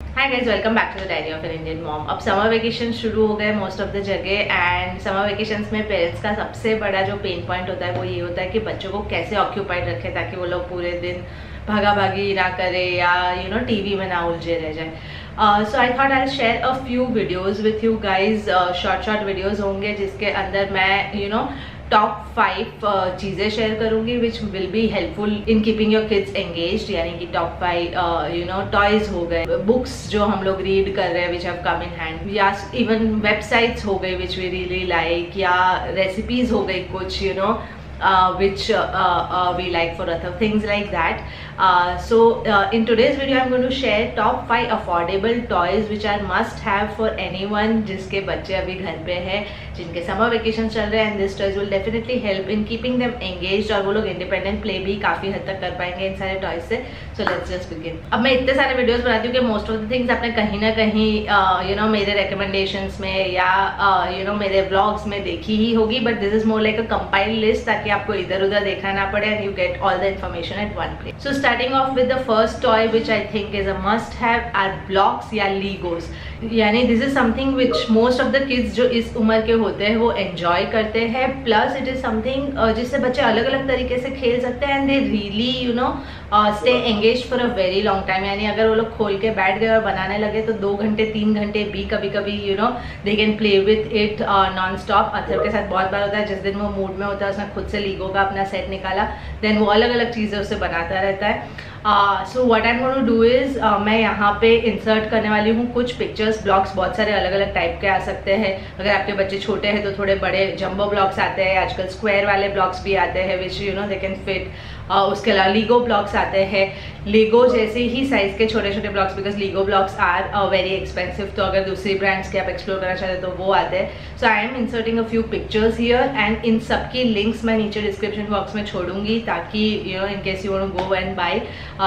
Hi guys, welcome back to the diary of an Indian mom. अब summer vacation शुरू हो गए most of the जगह, and summer vacations में parents का सबसे बड़ा जो पेन पॉइंट होता है वो ये होता है कि बच्चों को कैसे ऑक्यूपाइड रखें ताकि वो लोग पूरे दिन भागा भागी ना करे या टीवी में ना उलझे रह जाए। So I thought I share a few videos with you guys. Short videos होंगे जिसके अंदर मैं टॉप 5 चीज़ें शेयर करूंगी which will be helpful in keeping your kids engaged, यानी कि टॉप 5 टॉयज हो गए, बुक्स जो हम लोग रीड कर रहे हैं which have come in hand, या इवन वेबसाइट्स हो गई विच वी रियली लाइक, या रेसिपीज हो गई कुछ which we like for other things like that. So in today's video I'm going to share top 5 affordable toys which are must have for anyone जिसके बच्चे अभी घर पे हैं, जिनके समर वेकेशन चल रहे हैं, and this toys will definitely help in keeping them engaged, और वो लोग इंडिपेंडेंट प्ले भी काफ़ी हद तक कर पाएंगे इन सारे टॉयज से। So let's just begin. अब मैं इतने सारे वीडियोस बनाती हूँ कि मोस्ट ऑफ द थिंग्स आपने कहीं ना कहीं मेरे रिकमेंडेशंस में या मेरे व्लॉग्स में देखी ही होगी, but this is more like a compiled list ताकि आपको इधर उधर देखना ना पड़े and you get all the information at one place. So starting off with the first toy which I think is a must have are blocks या Legos. यानी this is something which most of the kids जो इस उम्र के होते हैं वो enjoy करते हैं, प्लस इट इज समथिंग जिससे बच्चे अलग अलग तरीके से खेल सकते हैं and they really stay engage for a very long time. यानी अगर वो लोग खोल के बैठ गए और बनाने लगे तो 2 घंटे 3 घंटे भी कभी कभी they can play with it non stop. अथर के साथ बहुत बार होता है, जिस दिन वो मूड में होता है उसने खुद से लीगो का अपना सेट निकाला, देन वो अलग अलग चीज़ें उससे बनाता रहता है। So what I am going to do is मैं यहाँ पे इंसर्ट करने वाली हूँ कुछ पिक्चर्स। ब्लॉक्स बहुत सारे अलग अलग टाइप के आ सकते हैं, अगर आपके बच्चे छोटे हैं तो थोड़े बड़े जंबो ब्लॉक्स आते हैं, आजकल स्क्वायर वाले ब्लॉक्स भी आते हैं विच दे कैन फिट। उसके अलावा लीगो ब्लॉक्स आते हैं, लीगो जैसे ही साइज के छोटे छोटे blocks, because Lego blocks are very expensive, तो अगर दूसरी ब्रांड्स के आप एक्सप्लोर करना चाहते हैं तो वो आते हैं। So I am inserting a few pictures here and इन सब की लिंक्स मैं नीचे डिस्क्रिप्शन बॉक्स में छोड़ूंगी ताकि in case you want to go and buy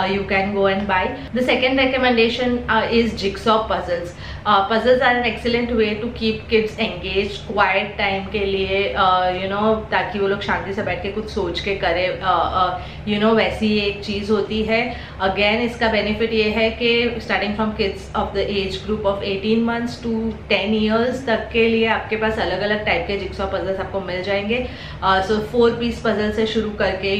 you can go and buy. The second recommendation is jigsaw puzzles. Puzzles are an excellent way to keep kids engaged quiet time के लिए, ताकि वो लोग शांति से बैठ के कुछ सोच के करे, वैसी एक चीज़ होती है। अगेन इसका बेनिफिट ये है कि starting from kids of the age group of 18 months to 10 years तक के लिए आपके पास अलग अलग टाइप के जिक्सॉ पजल्स आपको मिल जाएंगे। सो 4 piece पजल से शुरू करके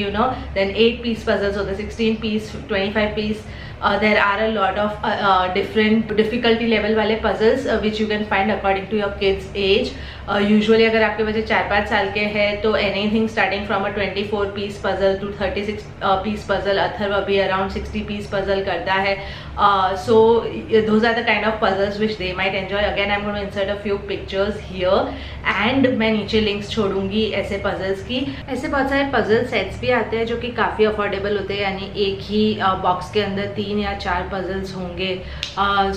देन 8 piece पजल्स होते हैं, 16 piece, 25 piece. There are a lot of different difficulty level वाले puzzles which you can find according to your kids age. Usually अगर आपके बच्चे 4-5 साल के हैं तो anything starting from a 24 piece puzzle to 36 piece puzzle, Atharva अभी around 60 piece puzzle करता है। So those are the kind of puzzles which they might enjoy. Again I'm going to insert a few pictures here and मैं नीचे links छोड़ूंगी ऐसे puzzles की। ऐसे बहुत सारे puzzle sets भी आते हैं जो कि काफ़ी affordable होते हैं, यानी एक ही बॉक्स के अंदर 3 या 4 puzzles होंगे।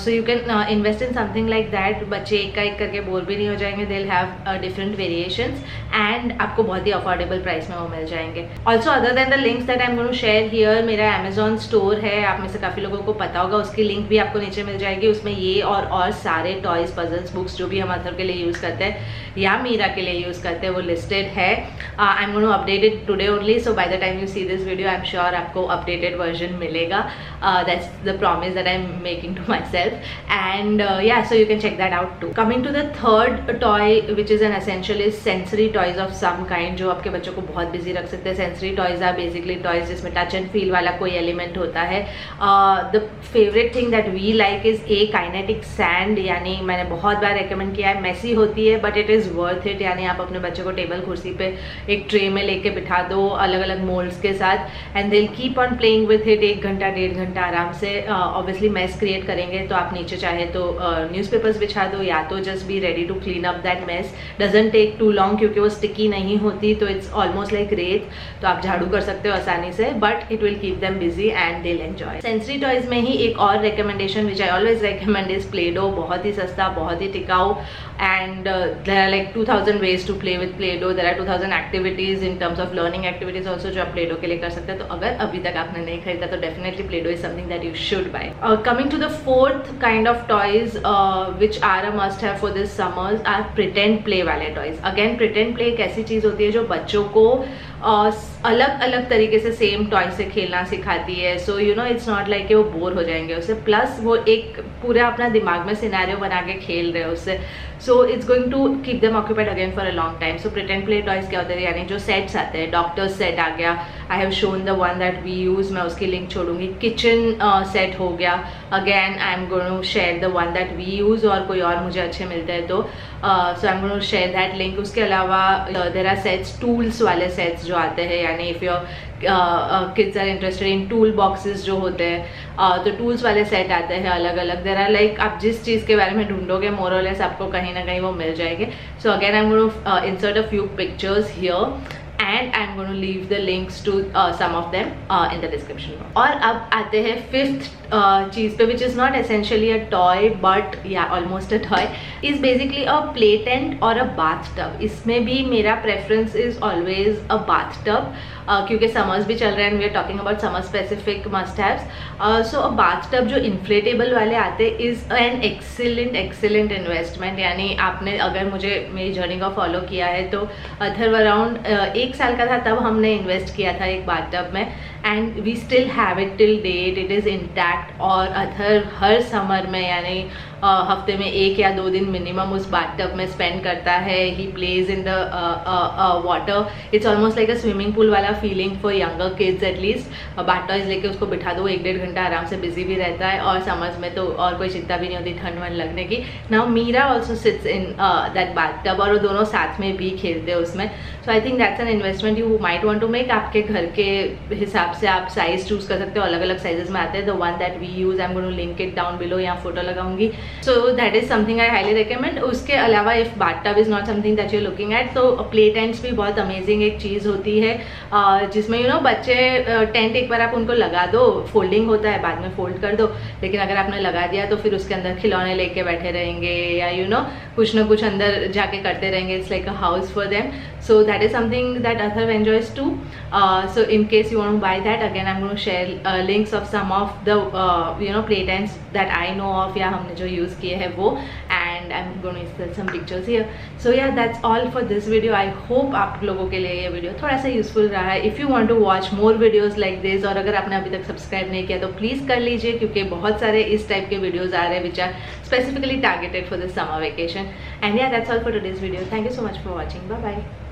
So you can invest in something like that. बच्चे एक का एक करके बोर भी नहीं हो जाएंगे, they'll have different variations and आपको बहुत ही affordable price में वो मिल जाएंगे। Also other than the links that I'm going to share here, मेरा Amazon store है, आप में से काफ़ी लोगों को पता होगा, उसकी लिंक भी आपको नीचे मिल जाएगी। उसमें ये और सारे टॉयज, पजल्स, बुक्स जो भी हम अथर के लिए यूज़ करते हैं या मीरा के लिए यूज़ करते हैं वो लिस्टेड है। I am going to update it today only, so by the time you see this video I am sure आपको अपडेटेड वर्जन मिलेगा। That's the promise that I am making to myself and yeah so you can check that out too. Coming to the third toy which is an essential is sensory toys of some kind, जो आपके बच्चों को बहुत busy रख सकते हैं। Sensory toys are basically toys जिसमें touch and feel वाला कोई एलिमेंट होता है। The favourite thing that we like is a kinetic sand, यानी मैंने बहुत बार रिकमेंड किया है, मेसी होती है but it is worth it. यानी आप अपने बच्चे को टेबल कुर्सी पे एक ट्रे में लेके बिठा दो अलग अलग मोल्ड्स के साथ एंड दिल keep on playing with it 1 घंटा 1.5 घंटा आराम से। ऑब्वियसली मेस क्रिएट करेंगे तो आप नीचे चाहे तो न्यूज़पेपर्स बिछा दो या तो just be ready to clean up that mess. Doesn't take too long क्योंकि वो स्टिकी नहीं होती, तो इट्स ऑलमोस्ट लाइक रेत, तो आप झाड़ू कर सकते हो आसानी से, but it will keep them busy and they enjoy. Sensory toys में ही एक और recommendation which I always recommend is play dough. बहुत ही सस्ता, बहुत ही टिकाऊ, and there are like 2000 ways to play with play doh. There are 2000 activities in terms of learning activities also जो आप play doh के लिए कर सकते हैं। तो अगर अभी तक आपने नहीं खरीदा तो definitely play doh is something that you should buy. Coming to the fourth kind of toys which are a must have for this summers are pretend play वाले toys. Again pretend play एक ऐसी चीज़ होती है जो बच्चों को अलग अलग तरीके से सेम टॉय से खेलना सिखाती है. So you know it's not like कि वो बोर हो जाएंगे उससे, प्लस वो एक पूरा अपना दिमाग में सिनेरियो बना के खेल रहे हैं उससे. So it's going to keep them occupied again for a long time. So pretend play toys क्या होते हैं, यानी जो सेट्स आते हैं, डॉक्टर्स सेट आ गया, I have shown the one that we use, मैं उसकी लिंक छोड़ूंगी. किचन सेट हो गया, again I am going to share the one that we use, और कोई और मुझे अच्छे मिलते हैं तो so I am going to share that link. उसके अलावा देयर आर सेट्स, टूल्स वाले सेट्स जो आते हैं, यानी if your kids are interested in tool boxes जो होते हैं, तो टूल्स वाले सेट आते हैं अलग अलग. देयर आर लाइक आप जिस चीज़ के बारे में ढूंढोगे मोर और लेस आपको कहीं ना कहीं वो मिल जाएंगे. So again I am going to insert a few pictures here and I'm going to leave the links to some of them in the description box. और अब आते हैं फिफ्थ चीज़ पे, which is not essentially a toy but yeah almost a toy, is basically a play tent or a bathtub. इसमें भी मेरा preference is always a bathtub, क्योंकि summers भी चल रहे हैं and we are talking about summer specific must haves. So a bathtub जो inflatable वाले आते is an excellent investment. यानी आपने अगर मुझे मेरी जर्नी को फॉलो किया है तो अथर्व अराउंड 1 साल का था तब हमने इन्वेस्ट किया था एक बाथटब में, and we still have it till date, it is intact. और अथर्व हर समर में यानी हफ्ते में 1 या 2 दिन मिनिमम उस बाथटब में स्पेंड करता है. He plays in the water. It's almost like a swimming pool वाला feeling for younger kids at least. Bath toys लेके उसको बिठा दो, 1-1.5 घंटा आराम से बिजी भी रहता है, और समर्स में तो और कोई चिंता भी नहीं होती ठंड वंड लगने की. Now Meera also sits in that bathtub, और वो दोनों साथ में भी खेलते हैं उसमें. So I think that's an investment you might want to make. आपके घर के हिसाब से आप साइज चूज कर सकते हो, अलग अलग साइजेस में आते हैं. The one that we use, I am going to link it down below, यहाँ फोटो लगाऊंगी. So that is something I highly recommend. उसके अलावा if bathtub is not something that you are looking at, तो play tents भी बहुत amazing एक चीज़ होती है, जिसमें यू नो बच्चे टेंट एक बार आप उनको लगा दो, फोल्डिंग होता है, बाद में फोल्ड कर दो, लेकिन अगर आपने लगा दिया तो फिर उसके अंदर खिलौने लेके बैठे रहेंगे, या यू नो कुछ ना कुछ अंदर जाके करते रहेंगे. It's like a house for them. So that is something that Atharv enjoys too. So in case you want to buy that, again I'm going to share links of some of the you know play tents that I know of, या हमने जो use किए हैं वो, and I'm going to insert some pictures here. So yeah, that's all for this video. I hope आप लोगों के लिए ये वीडियो थोड़ा सा यूजफुल रहा है. If you want to watch more videos like this, और अगर आपने अभी तक सब्सक्राइब नहीं किया तो प्लीज़ कर लीजिए, क्योंकि बहुत सारे इस टाइप के वीडियोज़ आ रहे हैं which are specifically targeted for the summer vacation. And yeah, that's all for today's video. Thank you so much for watching. Bye bye.